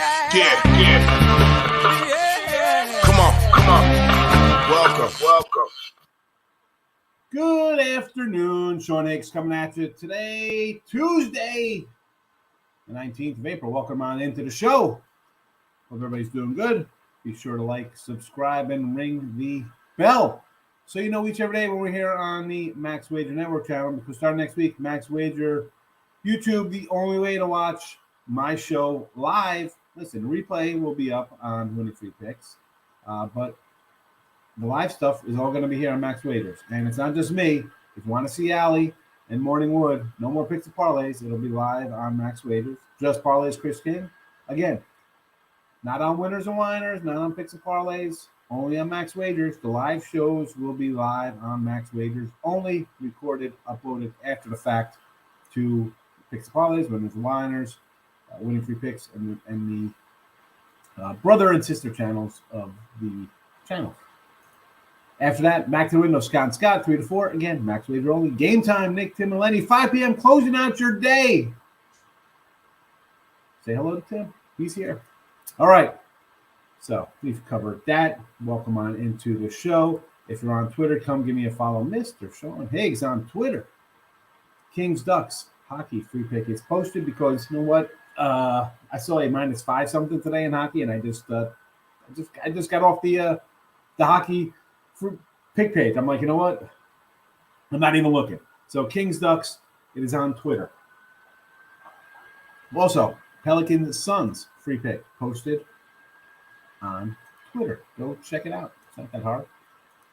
Yeah. Come on. Welcome. Good afternoon. Sean Higgs coming at you today, Tuesday, the 19th of April. Welcome on into the show. Hope everybody's doing good. Be sure to like, subscribe, and ring the bell so you know each every day when we're here on the Max Wager Network channel. Because starting next week, Max Wager YouTube, the only way to watch my show live. Listen, replay will be up on Winning Free Picks, but the live stuff is all going to be here on Max Wagers. And it's not just me. If you want to see Allie and Morning Wood, no more picks and parlays. It'll be live on Max Wagers. Just parlays, Chris King. Again, not on winners and whiners, not on picks and parlays, only on Max Wagers. The live shows will be live on Max Wagers, only recorded, uploaded after the fact to picks and parlays, winners and whiners, Winning Free Picks, and the brother and sister channels of the channel. After that, back to the window, Scott and Scott, 3 to 4. Again, Max Wager only. Game time, Nick, Tim, and Lenny, 5 p.m., closing out your day. Say hello to Tim. He's here. All right. So we've covered that. Welcome on into the show. If you're on Twitter, come give me a follow. Mr. Sean Higgs on Twitter. Kings Ducks hockey free pick is posted because you know what? I saw a -5 something today in hockey, and I just got off the hockey pick page. I'm like, you know what? I'm not even looking. So Kings Ducks, it is on Twitter. Also, Pelicans Suns free pick posted on Twitter. Go check it out. It's not that hard.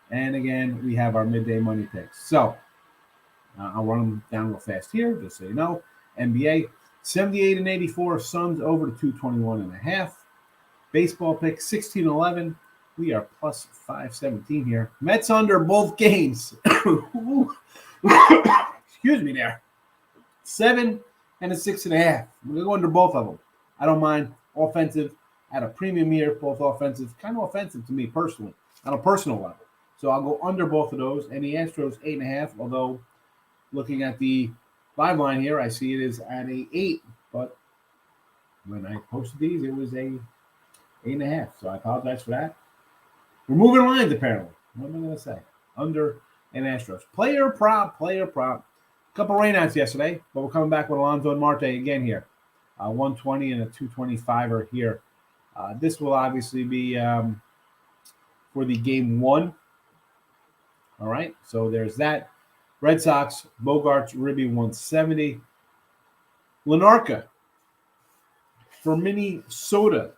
And again, we have our midday money picks. So I'll run them down real fast here, just so you know. NBA 78 and 84, Suns over to 221.5. Baseball pick 16-11. We are plus 517 here. Mets under both games. Excuse me there. 7 and a 6.5. We're going to go under both of them. I don't mind. Offensive at a premium here, both offensive. Kind of offensive to me personally, on a personal level. So I'll go under both of those. And the Astros 8.5, although looking at the live line here, I see it is at a 8. But when I posted these, it was a 8.5. So I apologize for that. We're moving lines, apparently. What am I going to say? Under and Astros. Player prop. A couple rainouts yesterday, but we're coming back with Alonso and Marte again here. 120 and a 225er here. This will obviously be for the game 1. All right, so there's that. Red Sox, Bogarts, Ribby, 170. Lenarka for Minnesota.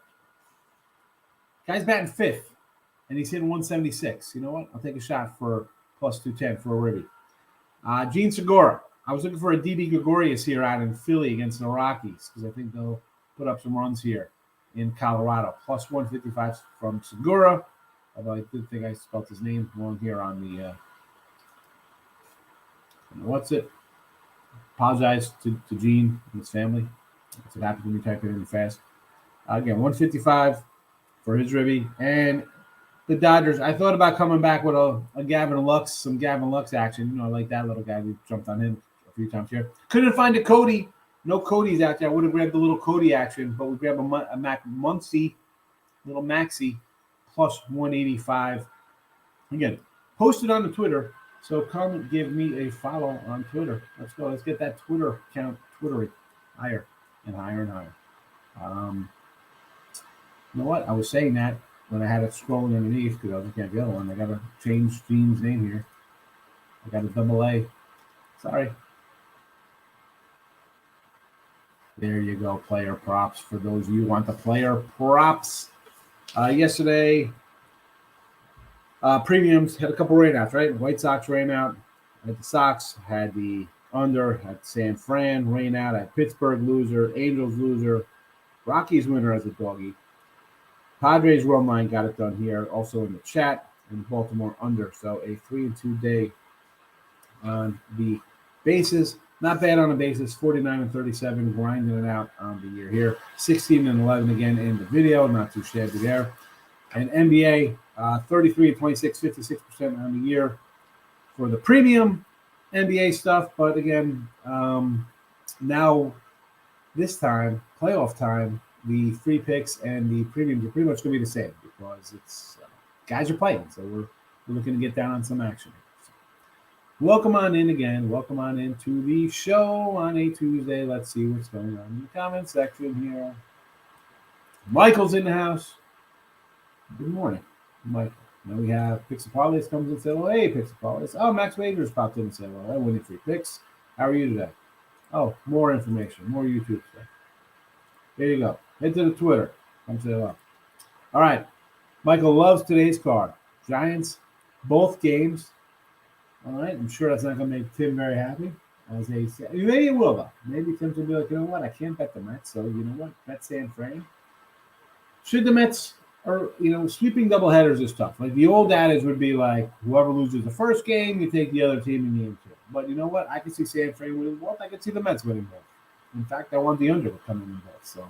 Guy's batting 5th. And he's hitting 176. You know what? I'll take a shot for plus 210 for a Ribby. Gene Segura. I was looking for a Didi Gregorius here out in Philly against the Rockies because I think they'll put up some runs here in Colorado. Plus 155 from Segura. Although I did think I spelled his name wrong here on the what's it? Apologize to Gene and his family. That's what happens when you type it in fast. Again, 155 for his Ribby. And the Dodgers, I thought about coming back with a Gavin Lux, some Gavin Lux action. You know, I like that little guy. We jumped on him a few times here. Couldn't find a Cody. No Cody's out there. I would have grabbed the little Cody action, but we grabbed a Mac Muncy, little Maxi, plus 185. Again, posted on the Twitter, so come give me a follow on Twitter. Let's go. Let's get that Twitter count Twittery higher and higher and higher. You know what? I was saying that when I had it scrolling underneath because I was looking at the other one. I got to change Gene's name here. I got a double A. Sorry. There you go, player props. For those of you who want the player props. Yesterday, premiums had a couple rainouts, right? White Sox rain out. Had the Sox, had the under, had San Fran rain out, had Pittsburgh loser, Angels loser, Rockies winner as a doggy. Padres Roll Line got it done here, also in the chat, and Baltimore under. So a 3-2 day on the bases. Not bad on the bases. 49 and 37, grinding it out on the year here. 16 and 11 again in the video. Not too shabby there. And NBA, 33 and 26, 56% on the year for the premium NBA stuff. But again, now this time, playoff time, the free picks and the premiums are pretty much going to be the same because it's guys are playing, so we're looking to get down on some action. So, welcome on in again. Welcome on into the show on a Tuesday. Let's see what's going on in the comment section here. Michael's in the house. Good morning, Michael. Now we have Pixapolis comes and says, "Oh, hey, Pixapolis." Oh, Max Wagers popped in and said, "Well, I winning free picks. How are you today?" Oh, more information, more YouTube stuff. There you go. Head to the Twitter. Come say hello. All right. Michael loves today's card. Giants, both games. All right. I'm sure that's not going to make Tim very happy. As they say, maybe it will, though. Maybe Tim will be like, you know what? I can't bet the Mets. So, you know what? Bet San Fran. Should the Mets are, sweeping doubleheaders is tough. Like the old adage would be like, whoever loses the first game, you take the other team in game 2. But you know what? I can see San Fran winning both. I can see the Mets winning both. In fact, I want the under to come in both. So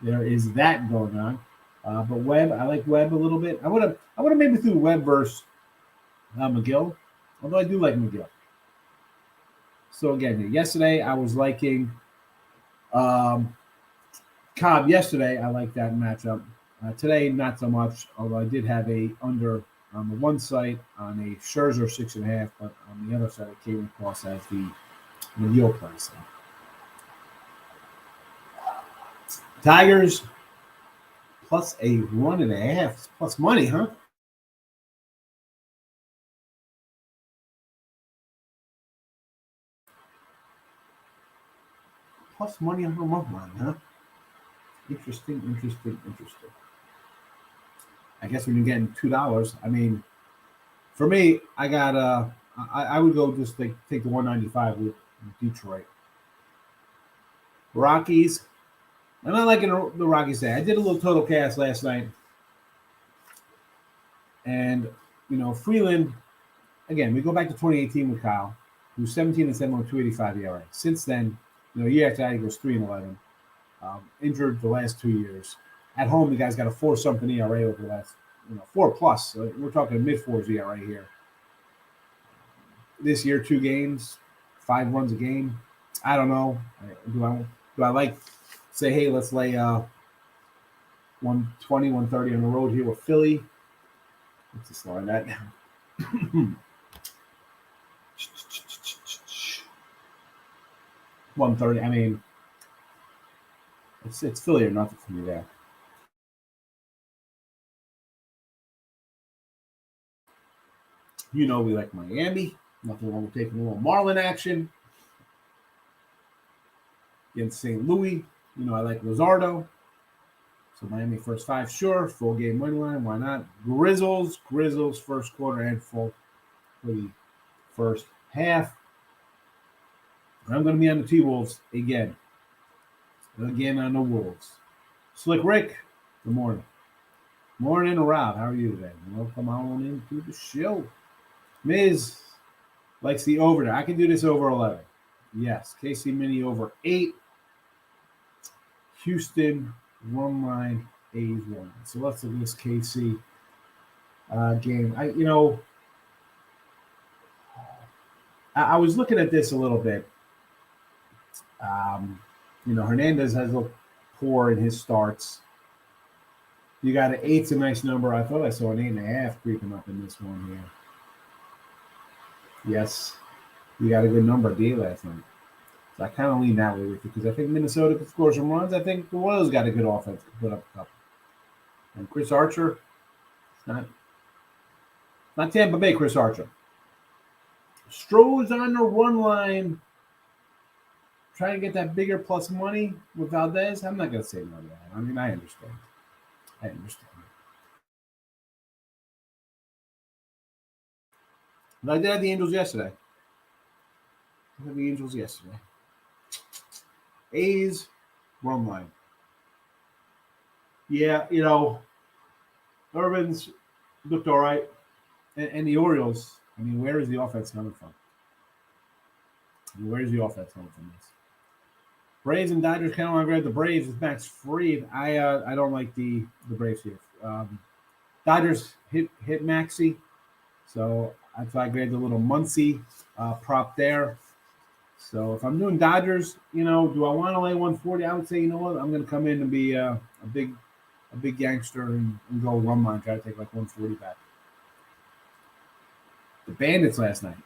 there is that going on. But Webb, I like Webb a little bit. I would have maybe threw Webb versus McGill, although I do like McGill. So again, yesterday I was liking Cobb. Yesterday I liked that matchup. Today not so much, although I did have a under on the one site on a Scherzer 6.5, but on the other side it came across as the McGill play. So. Tigers plus a 1.5 plus money, huh? Plus money on the month line, huh? Interesting. I guess when you're getting $2, I mean, for me, I got I would go just take the 195 with Detroit. Rockies. I'm not liking the Rockies today. I did a little total cast last night. And, Freeland, again, we go back to 2018 with Kyle, who's 17-7 with 2.85 ERA. Since then, year after that, he goes 3-11. Injured the last 2 years. At home, the guy's got a 4-something ERA over the last, 4+. So we're talking mid-4s ERA here. This year, 2 games, 5 runs a game. I don't know. Do I like say, hey, let's lay 120, 130 on the road here with Philly? Let's just slow that down. 130. I mean, it's Philly or nothing for me there. We like Miami. Nothing wrong with taking a little Marlin action against St. Louis. I like Luzardo. So Miami first 5, sure. Full game win line, why not? Grizzles first quarter and full for the first half. I'm going to be on the T-Wolves again. Again on the Wolves. Slick Rick, good morning. Morning, Rob. How are you today? Welcome on into the show. Miz likes the over there. I can do this over 11. Yes. KC Mini over 8. Houston, 1 line, A's 1. So let's look at this KC game. I was looking at this a little bit. Hernandez has looked poor in his starts. You got an 8's a nice number. I thought I saw an 8.5 creeping up in this one here. Yes, you got a good number D last night. So I kind of lean that way with you because I think Minnesota could score some runs. I think the Royals got a good offense to put up a couple. And Chris Archer, not Tampa Bay Chris Archer. Stroh's on the run line, trying to get that bigger plus money with Valdez. I'm not going to say no to that. I mean, I understand. But I did have the Angels yesterday. A's run line. Yeah, Irvin's looked all right. And the Orioles, I mean, where is the offense coming from? Where's the offense coming from this? Braves and Dodgers kind of want to grab the Braves with Max Fried. I don't like the Braves here. Dodgers hit Maxey, so I thought I grabbed a little Muncy prop there. So if I'm doing Dodgers, do I want to lay 140? I would say, you know what, I'm going to come in and be a big gangster and go run mine, try to take like 140 back. The Bandits last night,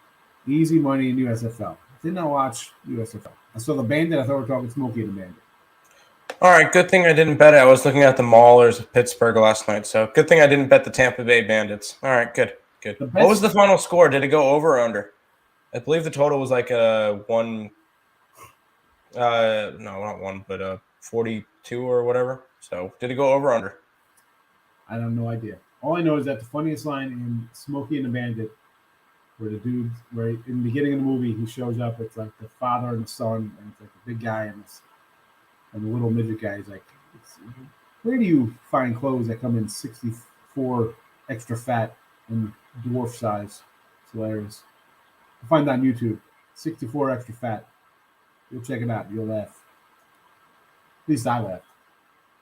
easy money in USFL. Did not watch USFL. I saw the Bandit. I thought we were talking Smokey and the Bandit. All right, good thing I didn't bet it. I was looking at the Maulers of Pittsburgh last night, so good thing I didn't bet the Tampa Bay Bandits. All right, good. What was the final score? Did it go over or under? I believe the total was like one. No, not one, but 42 or whatever. So did it go over or under? I have no idea. All I know is that the funniest line in Smokey and the Bandit, where the dude, right in the beginning of the movie, he shows up. It's like the father and the son, and it's like the big guy and the little midget guy. He's like, where do you find clothes that come in 64 extra fat and dwarf size? It's hilarious. You'll find it on YouTube. 64 extra fat. You'll check it out. You'll laugh. At least I laughed.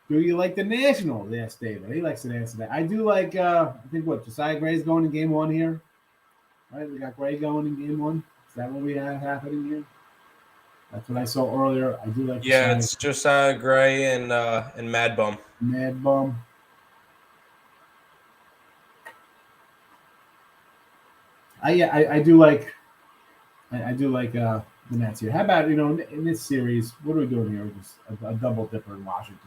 Do you like the Nationals? Yes, David. He likes to answer that. I do like, I think Josiah Gray's going in game one here. Right? We got Gray going in game one. Is that what we have happening here? That's what I saw earlier. I do like Josiah. It's Josiah Gray and Mad Bum. Mad Bum. I do like the Nats here. How about, in this series, what are we doing here? Just a double dipper in Washington.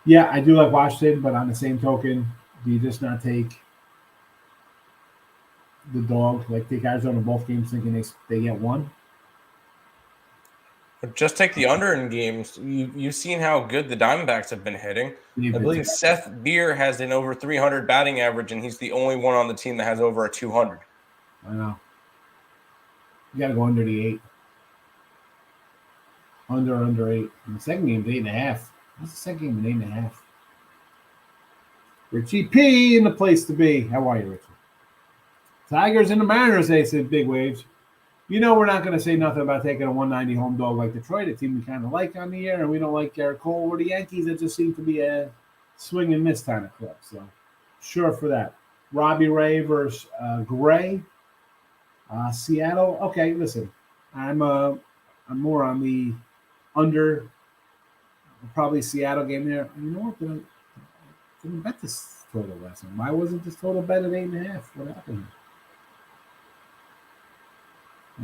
Yeah, I do like Washington, but on the same token, do you just not take the dog, like take Arizona both games thinking they get one? Just take the under in games. You've seen how good the Diamondbacks have been hitting. I believe Seth Beer has an over 300 batting average, and he's the only one on the team that has over a 200. I know. You got to go under the 8. Under 8. And the second game, 8.5. What's the second game at 8.5? Richie P in the place to be. How are you, Richie? Tigers and the Mariners, they said big waves. We're not going to say nothing about taking a 190 home dog like Detroit, a team we kind of like on the air, and we don't like Garrett Cole or the Yankees. That just seem to be a swing and miss kind of club. So, sure for that. Robbie Ray versus Gray. Seattle. Okay, listen. I'm more on the under. Probably Seattle game there. You know what? I didn't bet this total last time. Why wasn't this total bet at 8.5? What happened?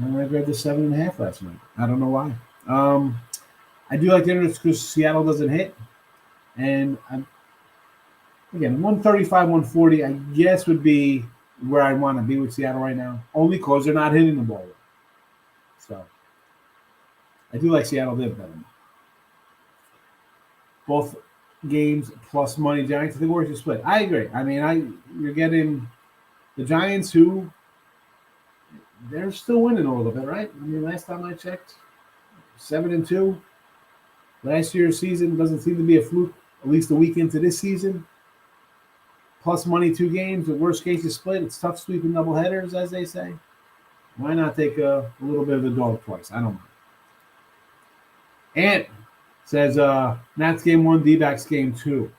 I read the 7.5 last night. I don't know why. I do like the under because Seattle doesn't hit, and again 135, 140. I guess would be where I want to be with Seattle right now, only because they're not hitting the ball. So I do like Seattle did better. Both games plus money Giants. I think we're split. I agree. I mean, you're getting the Giants who they're still winning a little bit, right? I mean, last time I checked, 7-2. Last year's season doesn't seem to be a fluke. At least a week into this season. Plus money 2 games. The worst case is split. It's tough sweeping double headers, as they say. Why not take a little bit of the dog twice? I don't mind. Ant says Nats game 1, D-backs game 2.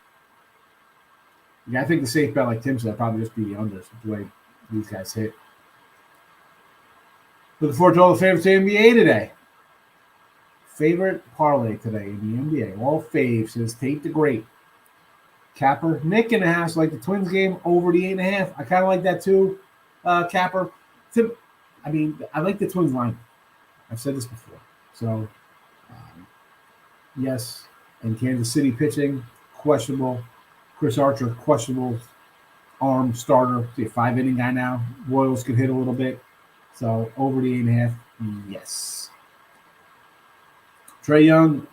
Yeah, I think the safe bet, like Tim said, probably just be the unders, the way these guys hit. Looking forward to all the favorites in the NBA today. Favorite parlay today in the NBA. All faves, says Tate the Great. Capper, Nick in the house, like the Twins game over the 8.5. I kind of like that too, Capper. I like the Twins line. I've said this before. So, yes. And Kansas City pitching, questionable. Chris Archer, questionable arm starter. See, a 5-inning guy now. Royals could hit a little bit. So, over the 8.5, yes. Trae Young,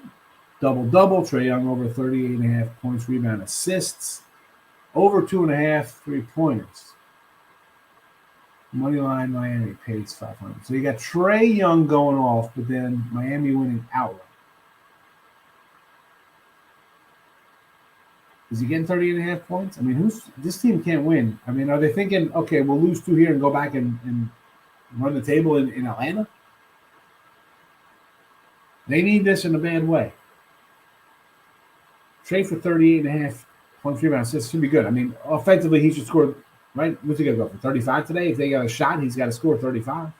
double-double. Trae Young over 38.5 points, rebound, assists. Over 2.5 3-pointers. Moneyline Miami pays 500. So you got Trae Young going off, but then Miami winning outright. Is he getting 30.5 points? I mean, this team can't win. I mean, are they thinking, okay, we'll lose 2 here and go back and run the table in Atlanta? They need this in a bad way. Trae for 38.5 points, rebound, assists should be good. I mean, offensively, he should score, right? What's he going to go for, 35 today? If they got a shot, he's got to score 35.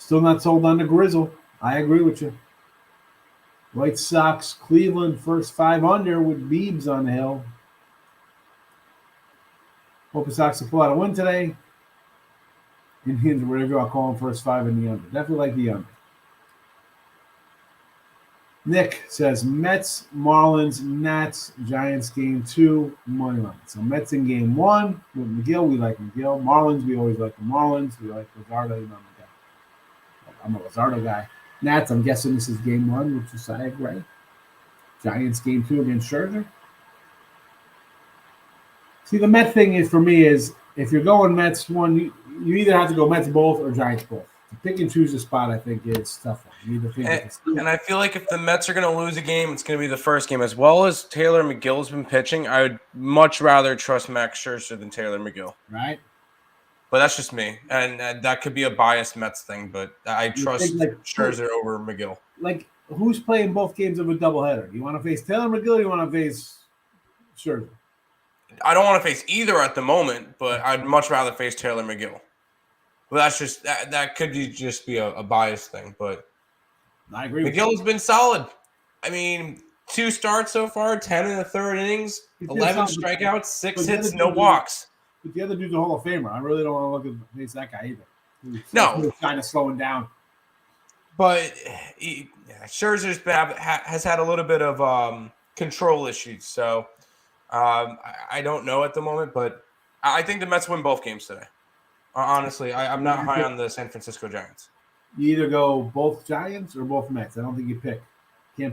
Still not sold on the Grizzle. I agree with you. White Sox, Cleveland, first 5 under with Beebs on the hill. Hope the Sox will pull out a win today. Indians, whatever you want to call them, first 5 in the under. Definitely like the under. Nick says Mets, Marlins, Nats, Giants game 2, money line. So Mets in game 1 with McGill. We like McGill. Marlins, we always like the Marlins. We like Luzardo. I'm a Luzardo guy. Nats, I'm guessing this is game 1 with Josiah Gray. Giants game 2 against Scherzer. See, the Met thing is for me is if you're going Mets 1, you either have to go Mets both or Giants both. To pick and choose a spot, I think is tough. You either think and I feel like if the Mets are going to lose a game, it's going to be the first game. As well as Taylor McGill's been pitching, I would much rather trust Max Scherzer than Taylor McGill. Right. But that's just me. And that could be a biased Mets thing, but I trust Scherzer over McGill. Like, who's playing both games of a doubleheader? Do you want to face Taylor McGill or do you want to face Scherzer? I don't want to face either at the moment, but I'd much rather face Taylor McGill. Well, that's just that could just be a biased thing, but I agree. McGill has been solid. I mean, 2 starts so far, 10 in the 3rd innings, 11 strikeouts, 6 hits, no walks. But the other dude's a Hall of Famer. I really don't want to look at face that guy either. No, kind of slowing down. But Scherzer's has had a little bit of control issues, so I don't know at the moment. But I think the Mets win both games today. Honestly, I'm not high on the San Francisco Giants. You either go both Giants or both Mets. I don't think you can't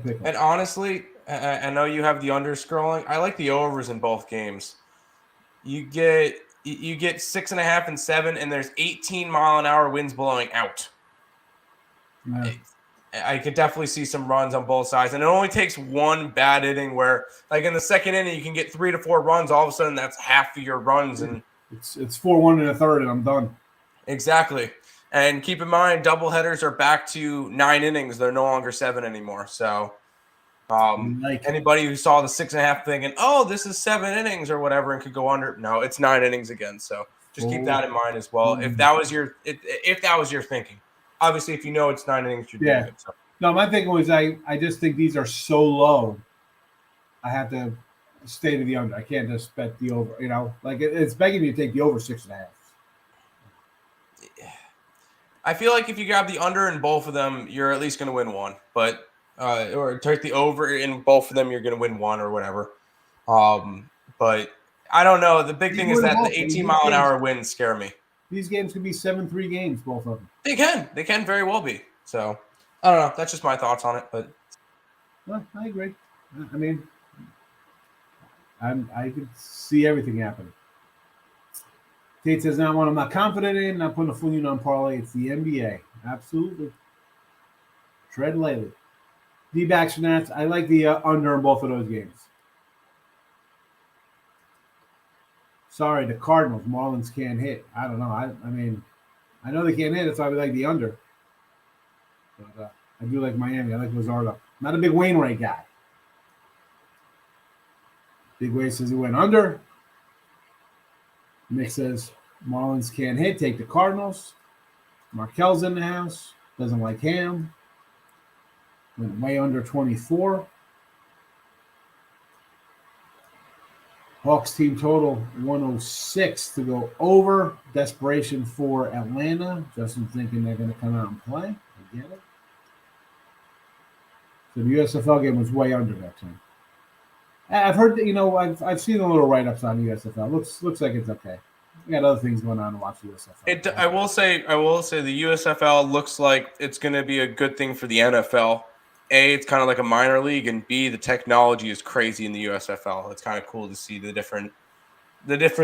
pick them. And honestly, I know you have the under scrolling. I like the overs in both games. You get 6.5 and 7, and there's 18-mile-an-hour winds blowing out. Yeah. I could definitely see some runs on both sides, and it only takes one bad inning where, like in the 2nd inning, you can get 3 to 4 runs. All of a sudden, that's half of your runs, and it's 4-1 in the 3rd, and I'm done. Exactly. And keep in mind, doubleheaders are back to 9 innings. They're no longer 7 anymore. So anybody who saw the 6.5 thinking, oh, this is 7 innings or whatever and could go under. No, it's 9 innings again. So just keep that in mind as well. If that was your thinking. Obviously, if you know it's 9 innings, you're doing it. So. No, my thinking was I just think these are so low. I have to stay to the under. I can't just bet the over. You know, like it's begging me to take the over 6.5. I feel like if you grab the under in both of them, you're at least going to win one. But or take the over in both of them, you're going to win one or whatever. But I don't know. The big thing is that the 18-mile-an-hour winds scare me. These games could be 7-3 games, both of them. They can very well be. So I don't know. That's just my thoughts on it. But well, I agree. I mean, I could see everything happening. Tate says, not one I'm not confident in, not putting a full unit on parlay. It's the NBA. Absolutely. Tread lightly. D-backs and Nats. I like the under in both of those games. Sorry, the Cardinals. Marlins can't hit. I don't know. I mean, I know they can't hit. That's why we like the under. But I do like Miami. I like Luzardo. Not a big Wainwright guy. Big Way says he went under. Nick says Marlins can't hit. Take the Cardinals. Markel's in the house. Doesn't like Ham. Went way under 24. Hawks team total 106 to go over. Desperation for Atlanta. Justin thinking they're going to come out and play. I get it. So the USFL game was way under that time. I've heard that, I've seen a little write-ups on the USFL. Looks like it's okay. We got other things going on to watch the USFL. I will say the USFL looks like it's going to be a good thing for the NFL. A, it's kind of like a minor league, and B, the technology is crazy in the USFL. It's kind of cool to see the different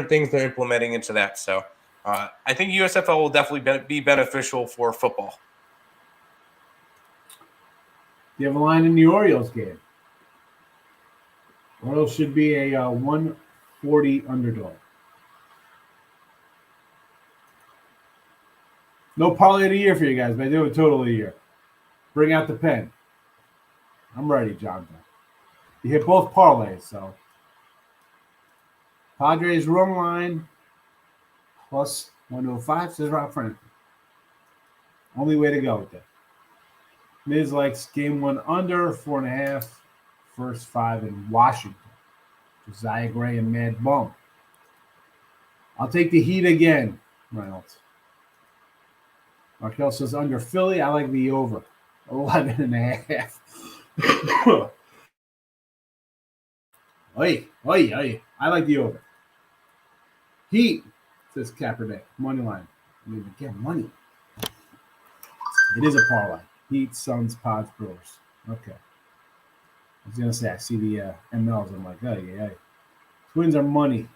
things they're implementing into that. So I think USFL will definitely be beneficial for football. Do you have a line in the Orioles game? Orioles should be a 140 underdog. No parlay of the year for you guys, but I do have a total of the year. Bring out the pen. I'm ready, Jonathan. You hit both parlays, so. Padres run line plus 105, says Rob Franklin. Only way to go with that. Miz likes game 1 under 4.5. First 5 in Washington. Josiah Gray and Mad Bum. I'll take the Heat again, Reynolds. Markel says under Philly. I like the over. 11.5. Oi. I like the over. Heat, says Kaepernick. Money line. I mean, again, money. It is a parlay. Heat, Suns, Pods, Brewers. Okay. I was going to say, I see the MLs. I'm like, oh, yeah. Twins are money.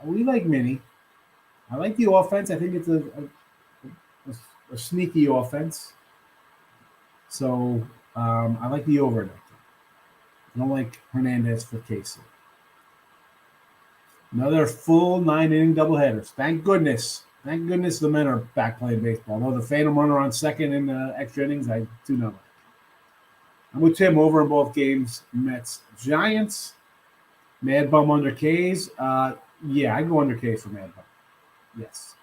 We like mini. I like the offense. I think it's a sneaky offense. So I like the over. I don't like Hernandez for Casey. Another full 9-inning doubleheaders. Thank goodness. Thank goodness the men are back playing baseball. Although the Phantom runner on second in extra innings, I do not like. I'm with Tim over in both games. Mets, Giants. Mad Bum under K's. Yeah, I go under K's for Mad Bum. Yes.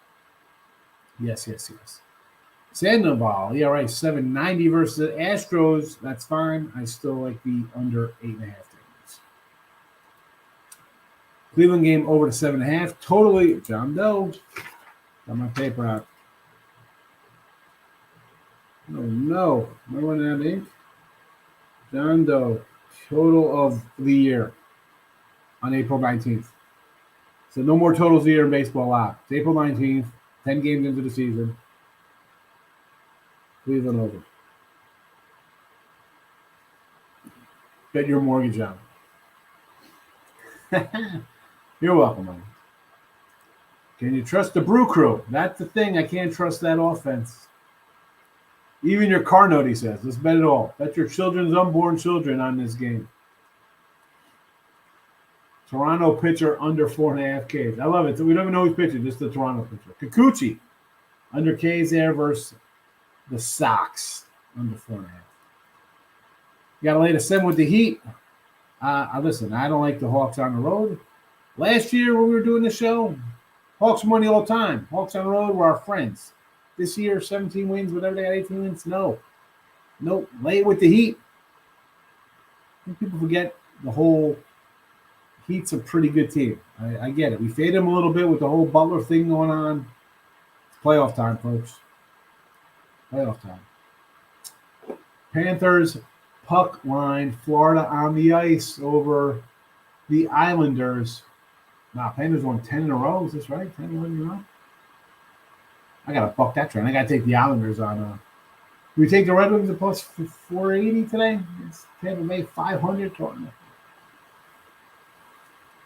Sandoval, ERA 7.90 versus the Astros. That's fine. I still like the under 8.5 innings. Cleveland game over to 7.5. Totally John Doe. Got my paper out. Oh no. Am I running out of ink? John Doe. Total of the year on April 19th. So no more totals of the year in baseball live. It's April 19th, 10 games into the season. Cleveland over. Bet your mortgage on it. You're welcome, man. Can you trust the Brew Crew? That's the thing. I can't trust that offense. Even your car note, he says. Let's bet it all. Bet your children's unborn children on this game. Toronto pitcher under 4.5 Ks. I love it. We don't even know who's pitching, just the Toronto pitcher. Kikuchi under Ks there versus the Sox under 4.5. You got to lay the 7 with the Heat. Listen, I don't like the Hawks on the road. Last year when we were doing the show, Hawks money all the time. Hawks on the road were our friends. This year, 17 wins, whatever they got, 18 wins. No. Nope. Lay it with the Heat. I think people forget the whole Heat's a pretty good team. I get it. We fade them a little bit with the whole Butler thing going on. It's playoff time, folks. Playoff time. Panthers, puck line, Florida on the ice over the Islanders. Nah, Panthers won 10 in a row. Is this right? 10 in a row? I got to buck that trend. I got to take the Islanders on. We take the Red Wings at plus 480 today. It's Tampa Bay 500.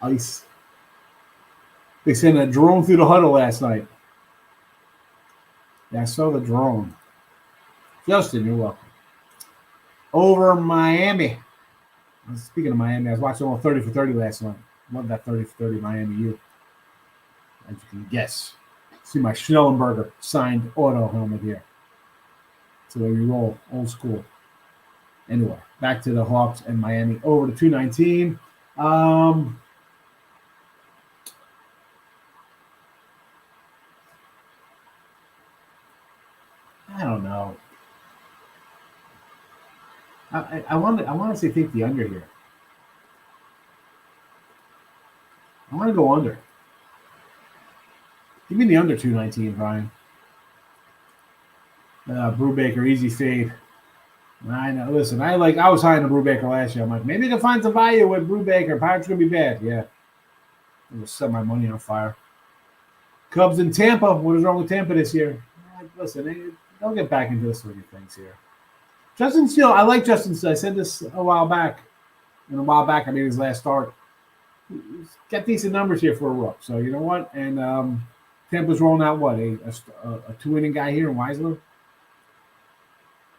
Ice. They sent a drone through the huddle last night. Yeah, I saw the drone. Justin, you're welcome. Over Miami. Speaking of Miami, I was watching all 30 for 30 last night. Love that 30 for 30 Miami U. As you can guess. See my Schnellenberger signed auto helmet here. That's the way we roll, old school. Anyway, back to the Hawks and Miami. Over to 219. I don't know. I want to say take the under here. I want to go under. Give me the under 219, Brian. Brubaker, easy fade. I know. Listen, I was high on the Brubaker last year. I'm like, maybe I can find some value with Brubaker. Pirates gonna be bad. Yeah. I'm gonna set my money on fire. Cubs in Tampa. What is wrong with Tampa this year? Listen, they'll get back into the swing of things here. Justin Steele, I like Justin Steele. I said this a while back. And a while back, I mean his last start. He's got decent numbers here for a rook. So you know what? And Tampa's rolling out what? A 2-inning guy here in Weisler?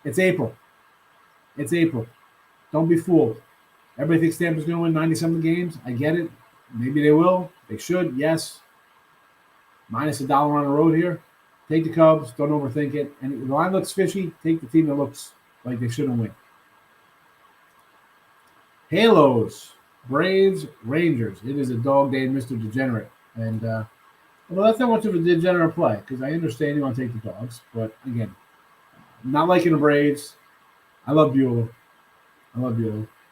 It's April. Don't be fooled. Everybody thinks Tampa's going to win 90-something games. I get it. Maybe they will. They should, yes. Minus $1 on the road here. Take the Cubs. Don't overthink it. And if the line looks fishy, take the team that looks like they shouldn't win. Halos, Braves, Rangers. It is a dog day in Mr. Degenerate. And Well, that's not much of a degenerate play because I understand you want to take the dogs, but again, not liking the Braves. I love Bueller.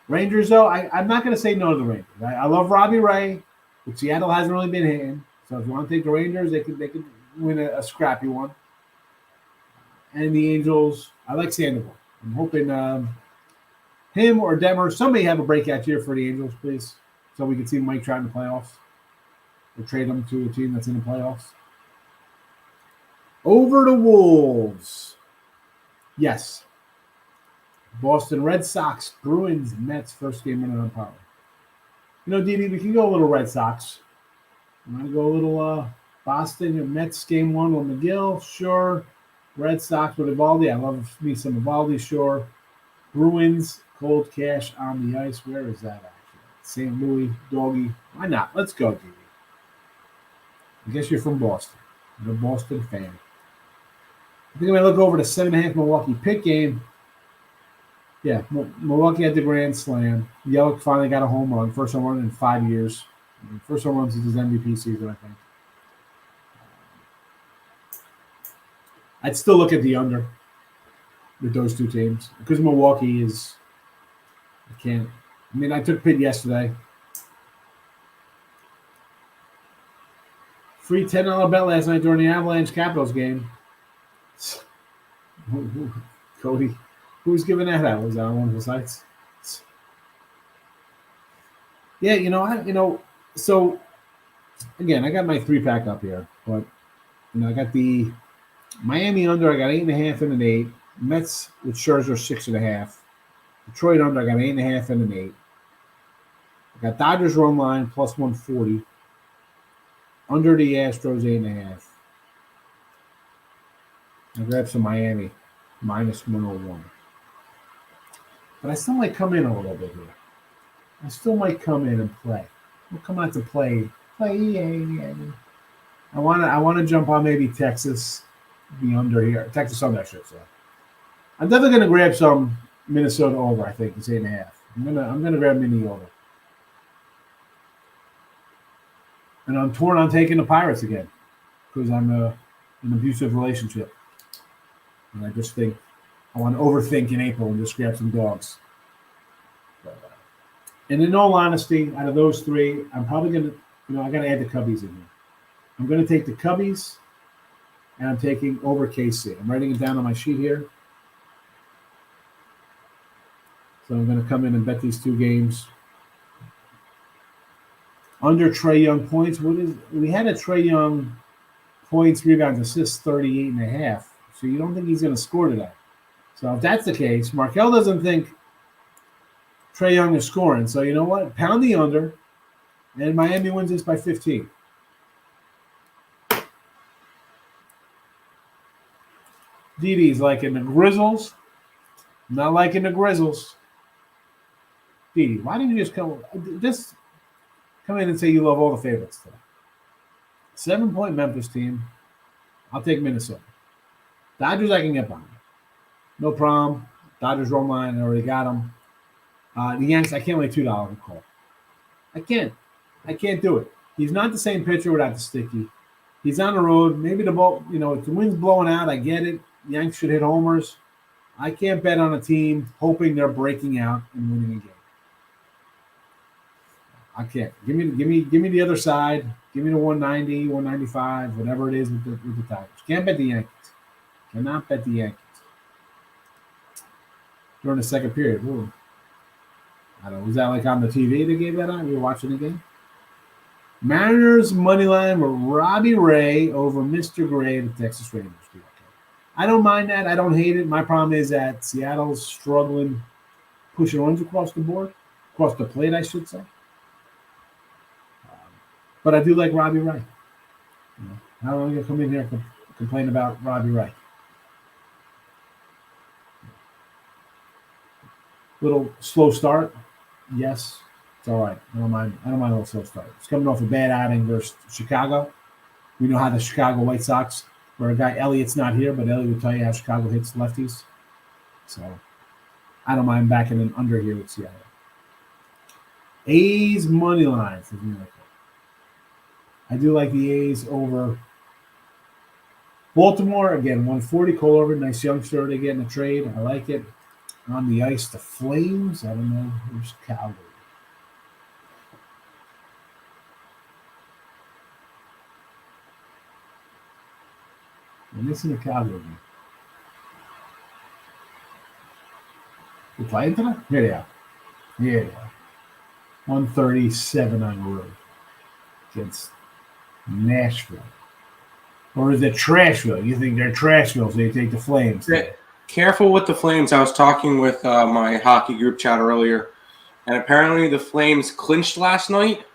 Rangers, though, I'm not going to say no to the Rangers. I love Robbie Ray, but Seattle hasn't really been hitting. So if you want to take the Rangers, they could win a scrappy one. And the Angels, I like Sandoval. I'm hoping him or Detmer, somebody have a breakout year for the Angels, please, so we can see Mike Trout in the playoffs or trade him to a team that's in the playoffs. Over the Wolves. Yes. Boston Red Sox, Bruins, Mets, first game running on power. You know, Didi, we can go a little Red Sox. You want to go a little Boston and Mets game one with McGill? Sure. Red Sox with Evaldi. I love me some Evaldi, sure. Bruins, cold cash on the ice. Where is that actually? St. Louis, doggy. Why not? Let's go, Didi. I guess you're from Boston. You're a Boston fan. I think I'm going to look over the 7.5 Milwaukee pick game. Yeah, Milwaukee had the grand slam. Yelich finally got a home run. First home run in 5 years. First home run since his MVP season, I think. I'd still look at the under with those two teams because Milwaukee is. I can't. I mean, I took Pitt yesterday. Free $10 bet last night during the Avalanche Capitals game. Cody, who's giving that out? Was that on one of the sites? Yeah, so again, I got my 3-pack up here, but I got the Miami under. I got 8.5 and an 8. Mets with Scherzer 6.5. Detroit under. I got 8.5 and an 8. I got Dodgers run line plus 140. Under the Astros 8.5. I grabbed some Miami minus 101. But I still might come in a little bit here. I still might come in and play. I'll come out to play. Yeah. I want to jump on maybe Texas, the under here. Texas under, I should say. I'm definitely going to grab some Minnesota over. I think it's 8.5. I'm gonna grab Mini over. And I'm torn on taking the Pirates again because I'm in an abusive relationship, and I just think I want to overthink in April and just grab some dogs. And in all honesty, out of those three, I'm probably going to, I got to add the Cubbies in here. I'm going to take the Cubbies, and I'm taking over KC. I'm writing it down on my sheet here. So I'm going to come in and bet these two games. Under Trae Young points, we had a Trae Young points, rebounds, assists 38.5. So you don't think he's going to score today. So if that's the case, Markel doesn't think Trae Young is scoring. So you know what? Pound the under, and Miami wins this by 15. Didi's liking the Grizzles. Not liking the Grizzles. Didi, why didn't you just come in and say you love all the favorites today? 7-point Memphis team. I'll take Minnesota. Dodgers I can get behind. No problem. Dodgers roll line. I already got them. The Yanks, I can't lay $2 a call. I can't do it. He's not the same pitcher without the sticky. He's on the road. Maybe the ball, if the wind's blowing out, I get it. Yanks should hit homers. I can't bet on a team hoping they're breaking out and winning a game. I can't. Give me the other side. Give me the 190, 195, whatever it is with the Tigers. Can't bet the Yankees. Cannot bet the Yankees. During the second period. Ooh. I don't know. Was that like on the TV they gave that on? You were watching the game? Mariners money line with Robbie Ray over Mr. Gray of the Texas Rangers. Okay. I don't mind that. I don't hate it. My problem is that Seattle's struggling pushing runs across the board. Across the plate, I should say. But I do like Robbie Ray. How am I going to come in here and complain about Robbie Ray? Little slow start. Yes, it's all right. I don't mind a little slow start. It's coming off a bad outing versus Chicago. We know how the Chicago White Sox, where a guy Elliott's not here, but Elliott will tell you how Chicago hits lefties. So I don't mind backing an under here with Seattle. A's money line for New York. I do like the A's over Baltimore. Again, 140 Cole over. Nice youngster they get in a trade. I like it. On the ice, the Flames. I don't know. Who's Calgary? I'm missing the Calgary game. You playing tonight? Here they are. Yeah, they are. 137 on the road against Nashville. Or is it Trashville? You think they're Trashville, so you take the Flames. Careful with the Flames. I was talking with my hockey group chat earlier, and apparently the Flames clinched last night.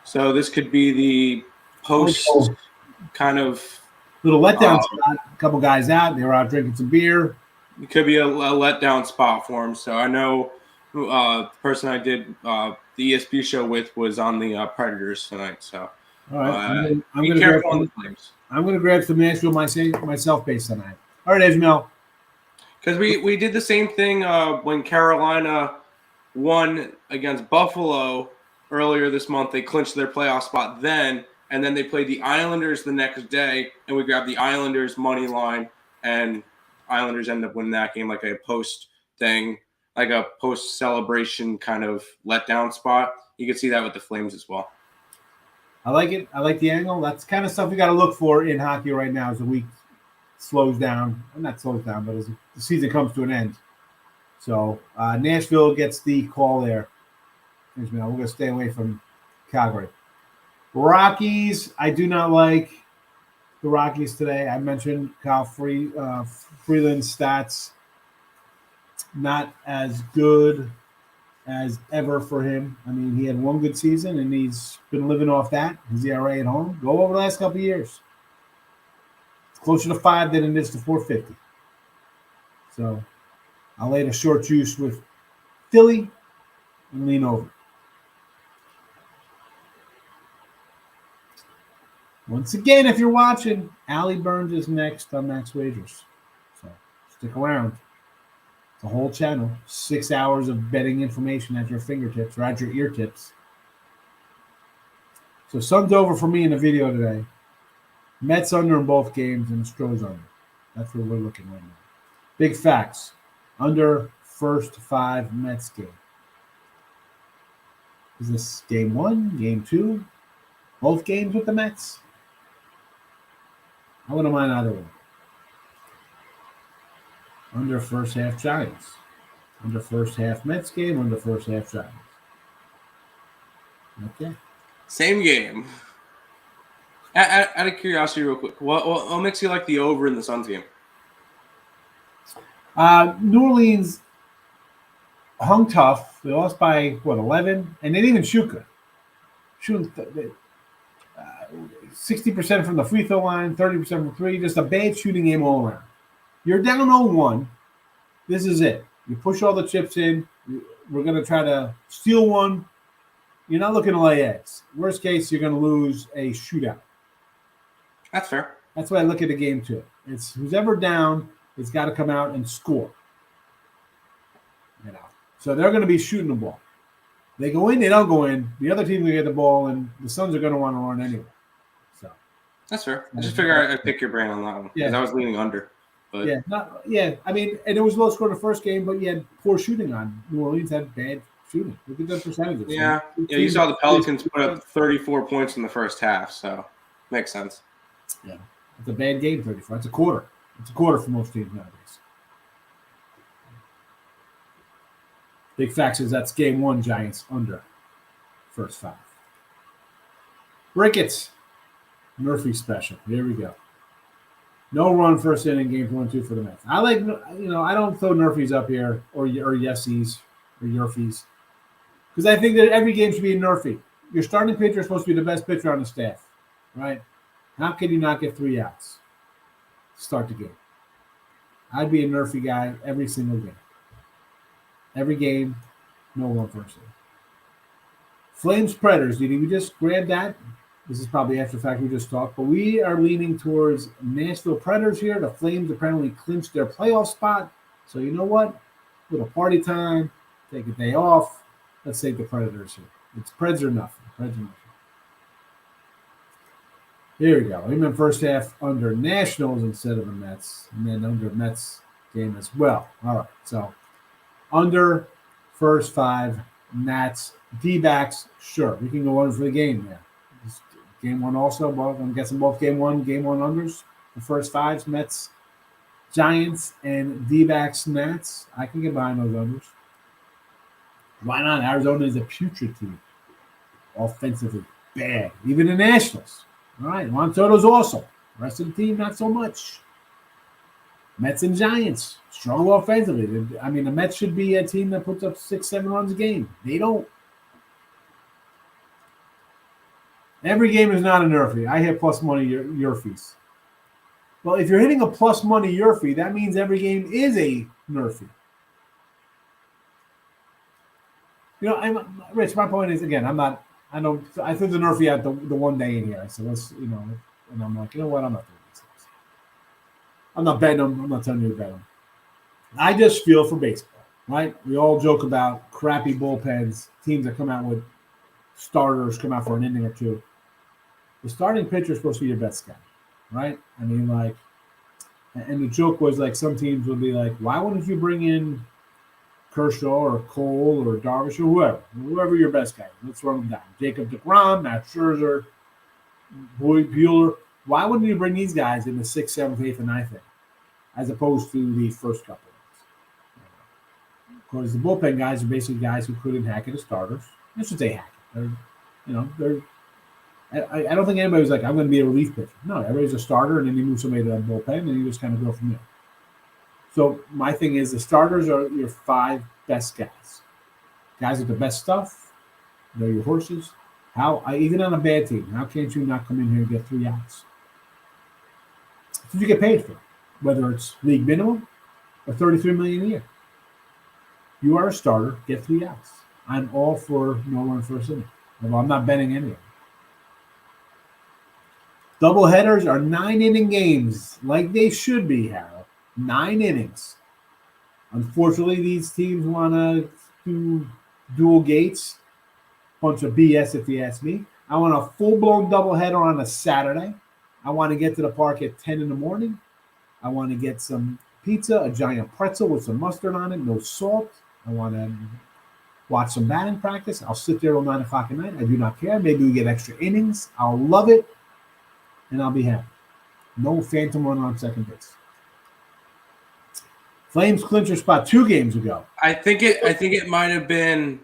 So this could be the post kind of little letdown spot. A couple guys out. They were out drinking some beer. It could be a letdown spot for them. So I know the person I did the ESP show with was on the Predators tonight. So all right, I'm be careful on the Flames. I'm going to grab some Nashville myself based tonight. All right, Ismail. Because we did the same thing when Carolina won against Buffalo earlier this month. They clinched their playoff spot then, and then they played the Islanders the next day, and we grabbed the Islanders money line, and Islanders ended up winning that game like a post thing, like a post celebration kind of letdown spot. You can see that with the Flames as well. I like it. I like the angle. That's kind of stuff we got to look for in hockey right now as the week slows down. Well, not slows down, but as the season comes to an end. So Nashville gets the call there. We're going to stay away from Calgary. Rockies, I do not like the Rockies today. I mentioned Kyle Freeland's stats. Not as good as ever for him. I mean, he had one good season, and he's been living off that. His ERA at home. Go over the last couple of years. It's closer to 5 than it is to 450. So I'll lay the short juice with Philly and lean over. Once again, if you're watching, Allie Burns is next on Max Wagers. So stick around. The whole channel, 6 hours of betting information at your fingertips or at your ear tips. So Suns over for me in the video today. Mets under in both games and Stros under. That's where we're looking right now. Big facts. Under first 5 Mets game. Is this game 1, game 2? Both games with the Mets? I wouldn't mind either one. Under first half Giants. Under first half Mets game. Under first half Giants. Okay. Same game. Out of curiosity, real quick, what makes you like the over in the Suns game? New Orleans hung tough. They lost by, 11? And they didn't even shoot good. Shooting 60% from the free throw line, 30% from 3. Just a bad shooting game all around. You're down 0-1. This is it. You push all the chips in. We're going to try to steal one. You're not looking to lay eggs. Worst case, you're going to lose a shootout. That's fair. That's why I look at the game, too. It's who's ever down has got to come out and score. So they're going to be shooting the ball. They go in, they don't go in. The other team will get the ball, and the Suns are going to want to run anyway. So that's fair. I just figure I'd pick your brain on that one because I was leaning under. But I mean, and it was low score in the first game, but you had poor shooting on. New Orleans had bad shooting. Look at the percentages. Yeah, you saw the Pelicans put up 34 points in the first half, so makes sense. Yeah, it's a bad game, 34. It's a quarter. It's a quarter for most teams nowadays. Big facts is that's game 1, Giants under first 5. Ricketts, Murphy special. Here we go. No run first inning, games 1-2 for the Mets. I like, I don't throw Murphys up here or Yesies or Yurfies because I think that every game should be a Murphy. Your starting pitcher is supposed to be the best pitcher on the staff, right? How can you not get 3 outs to start the game? I'd be a Murphy guy every single game. Every game, no run first inning. Flames Predators, did we just grab that? This is probably after the fact we just talked, but we are leaning towards Nashville Predators here. The Flames apparently clinched their playoff spot. So you know what? Little party time. Take a day off. Let's take the Predators here. It's Preds or nothing. Preds or nothing. Here we go. Even first half under Nationals instead of the Mets, and then under Mets game as well. All right, so under first 5 Nats D-backs. Sure, we can go on for the game there. Game 1 also. Both, I'm guessing both game one unders. The first 5s Mets, Giants, and D-backs Nats. I can get behind those unders. Why not? Arizona is a putrid team, offensively bad. Even the Nationals. All right, Juan Soto's awesome. The rest of the team, not so much. Mets and Giants struggle offensively. I mean, the Mets should be a team that puts up 6-7 runs a game. They don't. Every game is not a nerfy. I hit plus money your fees. Well, if you're hitting a plus money your fee, that means every game is a nerfy. You know, Rich, my point is, again, I threw the nerfy out the one day in here. I said, let's, and I'm like, you know what? I'm not doing this. I'm not betting them. I'm not telling you to bet them. I just feel for baseball, right? We all joke about crappy bullpens, teams that come out with starters, come out for an inning or two. The starting pitcher is supposed to be your best guy, right? I mean, like, and the joke was like some teams would be like, why wouldn't you bring in Kershaw or Cole or Darvish or whoever your best guy is? Let's run them down. Jacob deGrom, Matt Scherzer, Boyd Bueller. Why wouldn't you bring these guys in the 6th, 7th, 8th, and 9th inning as opposed to the first couple of innings? Because the bullpen guys are basically guys who couldn't hack it as starters. I should say hack it. I don't think anybody was like, I'm going to be a relief pitcher. No, everybody's a starter, and then you move somebody to that bullpen, and you just kind of go from there. So my thing is the starters are your 5 best guys. Guys with the best stuff. They're your horses. Even on a bad team, how can't you not come in here and get 3 outs? That's what you get paid for, whether it's league minimum or $33 million a year. You are a starter, get 3 outs. I'm all for no run first inning. Although I'm not betting any of them. Doubleheaders are 9-inning games, like they should be, Harold. 9 innings. Unfortunately, these teams want to do dual gates. Bunch of BS, if you ask me. I want a full-blown doubleheader on a Saturday. I want to get to the park at 10 in the morning. I want to get some pizza, a giant pretzel with some mustard on it, no salt. I want to watch some batting practice. I'll sit there till 9 o'clock at night. I do not care. Maybe we get extra innings. I'll love it. And I'll be happy. No phantom run on second base. Flames clincher spot 2 games ago. I think it might have been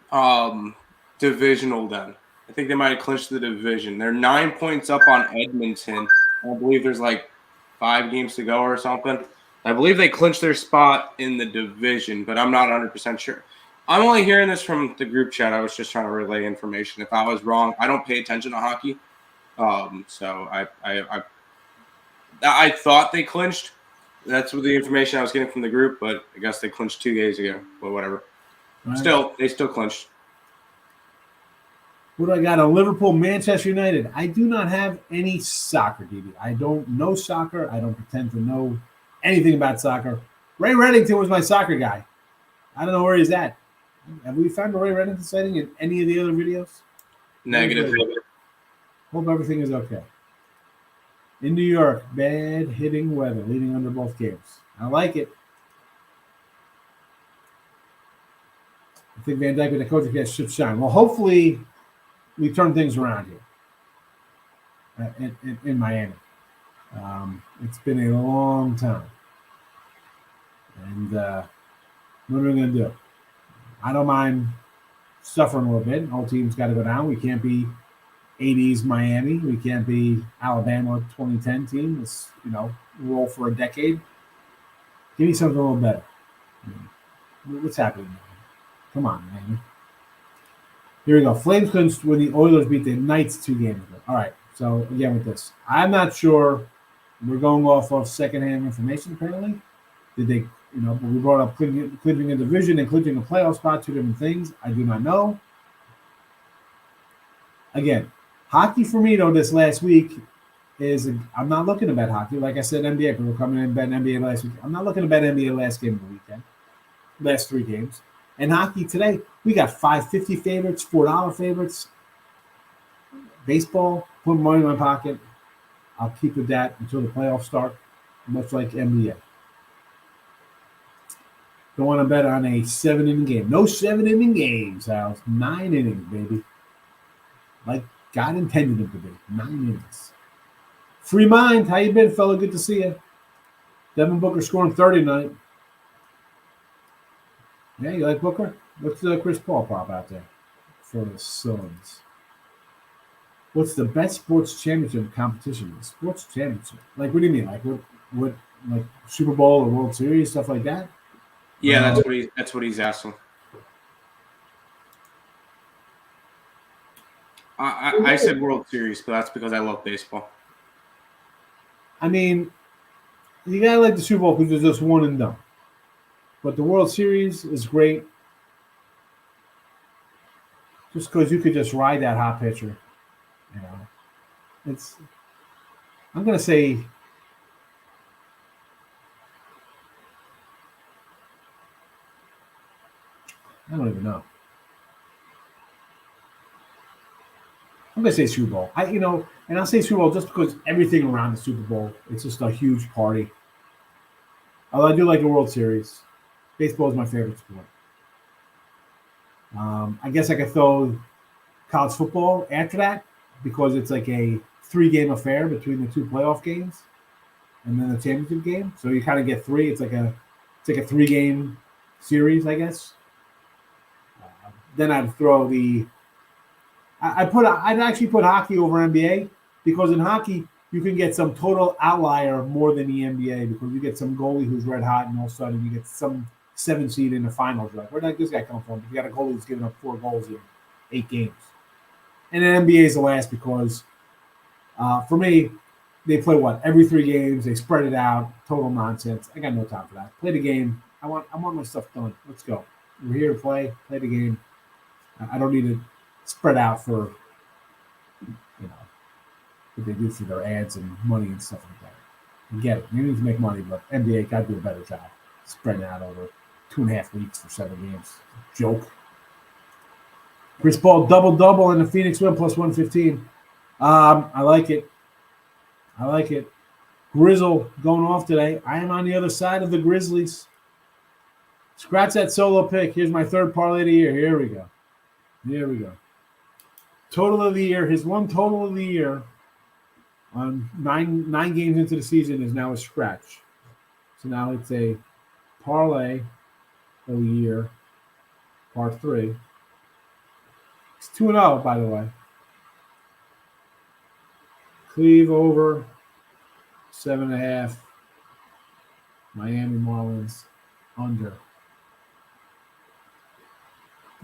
divisional then. I think they might have clinched the division. They're 9 points up on Edmonton. I believe there's like 5 games to go or something. I believe they clinched their spot in the division, but I'm not 100% sure. I'm only hearing this from the group chat. I was just trying to relay information. If I was wrong, I don't pay attention to hockey. So I thought they clinched. That's what the information I was getting from the group, but I guess they clinched 2 days ago. But whatever. Right. They still clinched. What do I got on Liverpool, Manchester United? I do not have any soccer, DB. I don't know soccer. I don't pretend to know anything about soccer. Ray Reddington was my soccer guy. I don't know where he's at. Have we found a Ray Reddington sighting in any of the other videos? Negative. Hope everything is okay. In New York, bad hitting weather, leading under both games. I like it. I think Van Dijk with the coaching cast should shine. Well, hopefully we turn things around here in Miami. It's been a long time. And what are we going to do? I don't mind suffering a little bit. All teams got to go down. We can't be 80s Miami. We can't be Alabama 2010 team. Let's, roll for a decade. Give me something a little better. What's happening? Come on, man. Here we go. Flames clinched when the Oilers beat the Knights 2 games ago. All right. So, again, with this, I'm not sure. We're going off of secondhand information, apparently. Did they, we brought up clinching a division and clinching a playoff spot, 2 different things. I do not know. Again, hockey for me, though, this last week is I'm not looking to bet hockey. Like I said, NBA, people were coming in and betting NBA last week. I'm not looking to bet NBA last game of the weekend, last 3 games. And hockey today, we got $5.50 favorites, $4 favorites. Baseball, put money in my pocket. I'll keep with that until the playoffs start, much like NBA. Don't want to bet on a 7-inning game. No 7-inning games, House. 9 innings, baby. Like God intended them to be. 9 innings. Free mind. How you been, fella? Good to see you. Devin Booker scoring 30 tonight. Yeah, you like Booker? What's the Chris Paul prop out there for the Suns? What's the best sports championship competition? Sports championship? Like, what do you mean? Like, what, like Super Bowl or World Series, stuff like that? Yeah, that's what he's asking. I said World Series, but that's because I love baseball. I mean, you gotta like the Super Bowl because it's just one and done. But the World Series is great, just because you could just ride that hot pitcher. You know, it's. I'm gonna say. I don't even know. I'm gonna say Super Bowl. And I'll say Super Bowl just because everything around the Super Bowl, it's just a huge party. Although I do like the World Series. Baseball is my favorite sport. I guess I could throw college football after that because it's like a 3-game affair between the 2 playoff games and then the championship game. So you kind of get 3. It's like a 3-game series, I guess. Then I'd throw I'd actually put hockey over NBA because in hockey you can get some total outlier more than the NBA because you get some goalie who's red hot and all of a sudden you get some 7 seed in the finals. Like, where did this guy come from? You got a goalie who's giving up 4 goals in 8 games. And then NBA is the last because for me, they play every 3 games. They spread it out. Total nonsense. I got no time for that. Play the game. I want my stuff done. Let's go. We're here to play the game. I don't need to spread out for, what they do for their ads and money and stuff like that. I get it. You need to make money, but NBA got to do a better job spreading out over 2.5 weeks for 7 games. Joke. Chris Paul double in the Phoenix win plus 115. I like it. Grizzle going off today. I am on the other side of the Grizzlies. Scratch that solo pick. Here's my 3rd parlay of the year. Here we go. Total of the year. His one total of the year on nine games into the season is now a scratch. So now it's a parlay of the year, part 3. It's 2-0, by the way. Cleve over 7.5. Miami Marlins under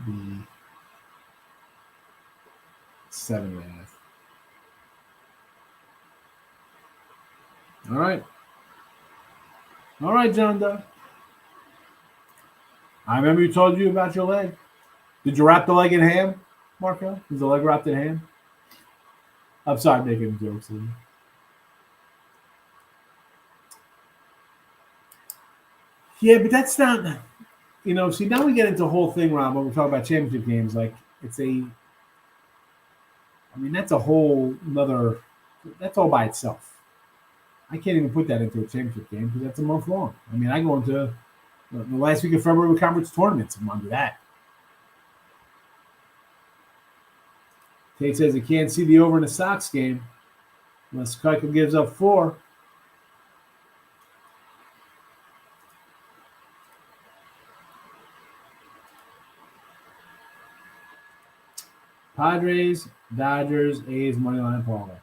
the 7.5. All right, John Doe. I remember you told you about your leg. Did you wrap the leg in ham, Marco? Is the leg wrapped in ham? I'm sorry, making jokes. Yeah, but that's not. See, now we get into a whole thing, Rob, when we talk about championship games. Like, that's a whole nother. That's all by itself. I can't even put that into a championship game because that's a month long. I go into the last week of February with conference tournaments and under that. Tate says he can't see the over in the Sox game unless Keuchel gives up 4. Padres, Dodgers, A's, moneyline parlay.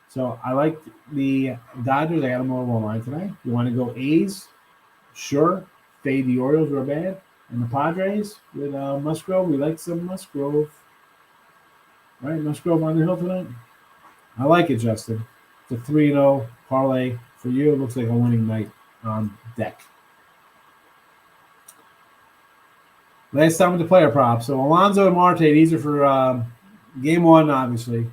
So I like the Dodgers. I got them over one line today. You want to go A's? Sure. Fade the Orioles real bad. And the Padres with Musgrove. We like some Musgrove. Right, Musgrove on the hill tonight. I like it, Justin. It's a 3-0 parlay for you. It looks like a winning night on deck. Last time with the player prop. So Alonso and Marte, these are for game 1, obviously,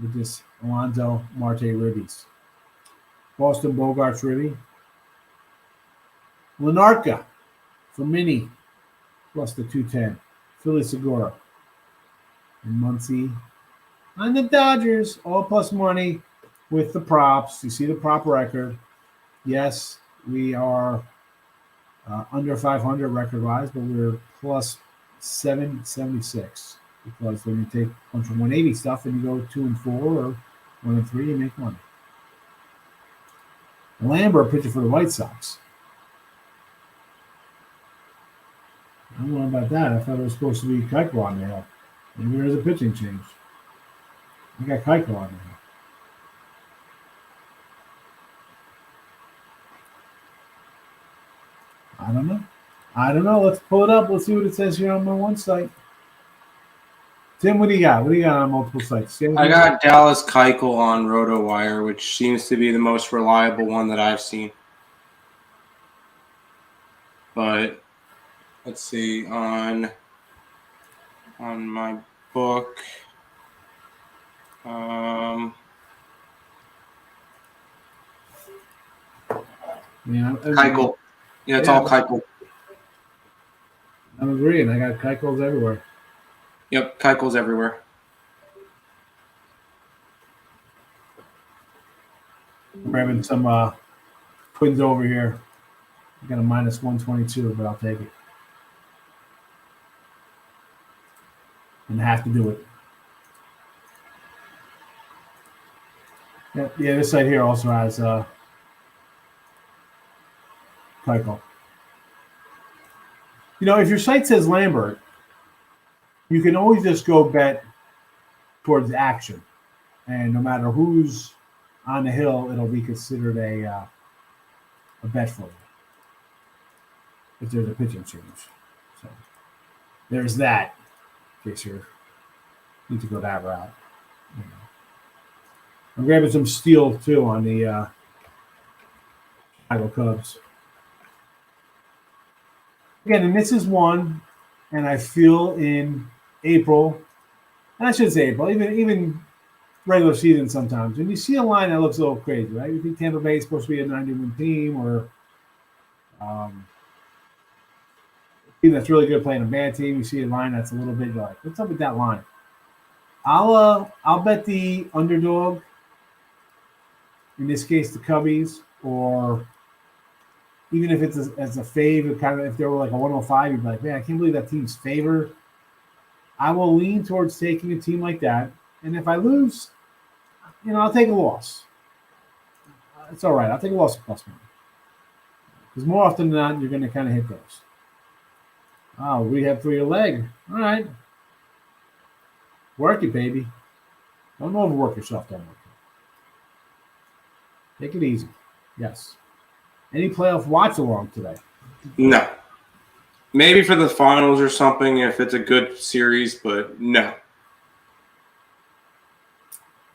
with this Alonso Marte ribbies. Boston Bogarts ribby. Lenarka for Mini plus the 210. Philly Segura. And Muncie on the Dodgers, all plus money. with the props. You see the prop record. Yes, we are under 500 record-wise, but we're plus 776 because when you take a bunch of 180 stuff and you go 2-4 or 1-3, you make money. Lambert pitching for the White Sox. I don't know about that. I thought it was supposed to be Keuchel on the hill. Maybe there's a pitching change. I got Keuchel on the hill. I don't know. Let's pull it up. Let's see what it says here on my one site. Tim, what do you got? What do you got on multiple sites? I got Dallas Keuchel on RotoWire, which seems to be the most reliable one that I've seen. But let's see on my book. Keuchel. Yeah, it's all Keuchel. I'm agreeing. I got Keuchels everywhere. Yep, Keuchel's everywhere. I'm grabbing some Twins over here. I got a minus 122, but I'll take it. And have to do it. Yeah, this side here also has Keuchel. You know, if your site says Lambert, you can always just go bet towards action. And no matter who's on the hill, it'll be considered a bet for you if there's a pitching change. So there's that, in case you need to go that route. You know. I'm grabbing some steel, too, on the Chicago Cubs. Again, and this is one, and I feel in April, and I should say April, even regular season sometimes, when you see a line that looks a little crazy, right? You think Tampa Bay is supposed to be a 90-win team, or a team that's really good playing a bad team. You see a line that's a little bit like, what's up with that line? I'll bet the underdog, in this case the Cubbies, or even if it's as a fave, kind of if they were like a 105, you'd be like, man, I can't believe that team's favored. I will lean towards taking a team like that. And if I lose, you know, I'll take a loss. It's all right. I'll take a loss at plus money. Because more often than not, you're going to kind of hit those. Oh, rehab for your leg. All right. Work it, baby. Don't overwork yourself. Don't work it. Take it easy. Yes. Any playoff watch along today? No. Maybe for the finals or something if it's a good series, but no.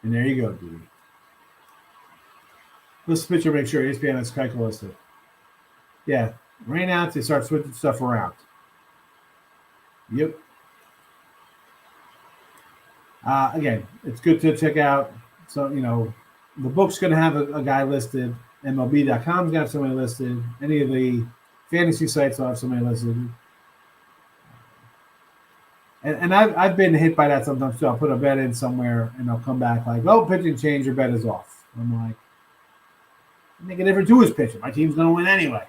And there you go, dude. Let's picture, make sure ESPN has Keuchel listed. Yeah. Rain out, they start switching stuff around. Yep. Again, it's good to check out. So, you know, the book's going to have a guy listed. MLB.com's got somebody listed. Any of the fantasy sites will have somebody listed. And I've been hit by that sometimes too. I'll put a bet in somewhere and they'll come back like, oh, pitching change, your bet is off. I'm like, make a difference who is pitching. My team's going to win anyway.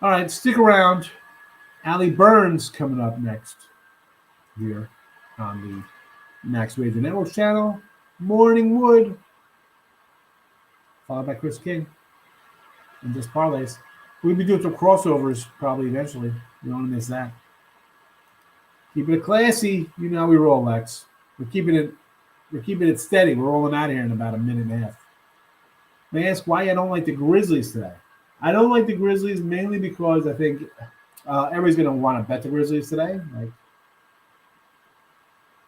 All right, stick around. Allie Burns coming up next here on the Max Wager Network channel. Morning Wood, followed by Chris King, and just parlays. We'll be doing some crossovers probably eventually. You don't want to miss that. Keeping it classy, you know how we roll, Lex. We're keeping it steady. We're rolling out of here in about a minute and a half. May I ask why I don't like the Grizzlies today? I don't like the Grizzlies mainly because I think everybody's going to want to bet the Grizzlies today.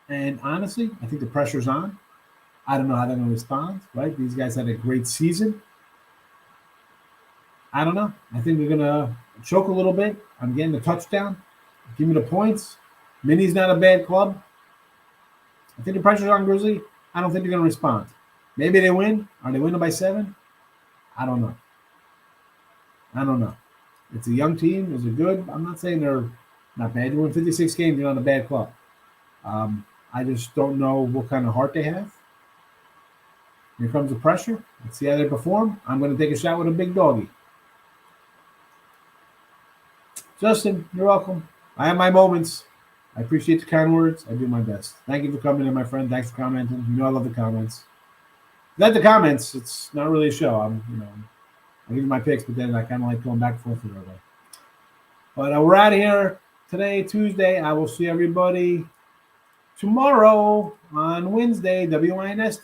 And honestly, I think the pressure's on. I don't know how they're going to respond, right? These guys had a great season. I don't know. I think they're going to choke a little bit. I'm getting the touchdown. Give me the points. Minnie's not a bad club. I think the pressure's on Grizzly. I don't think they're going to respond. Maybe they win. Are they winning by 7? I don't know. It's a young team. Is it good? I'm not saying they're not bad. You win 56 games, you're not a bad club. I just don't know what kind of heart they have. Here comes the pressure. Let's see how they perform. I'm going to take a shot with a big doggy. Justin, you're welcome. I have my moments. I appreciate the kind words. I do my best. Thank you for coming in, my friend. Thanks for commenting. You know I love the comments. Not the comments. It's not really a show. I give you my picks, but then I kind of like going back and forth with everybody. But we're out of here today, Tuesday. I will see everybody tomorrow on Wednesday, WINS Day.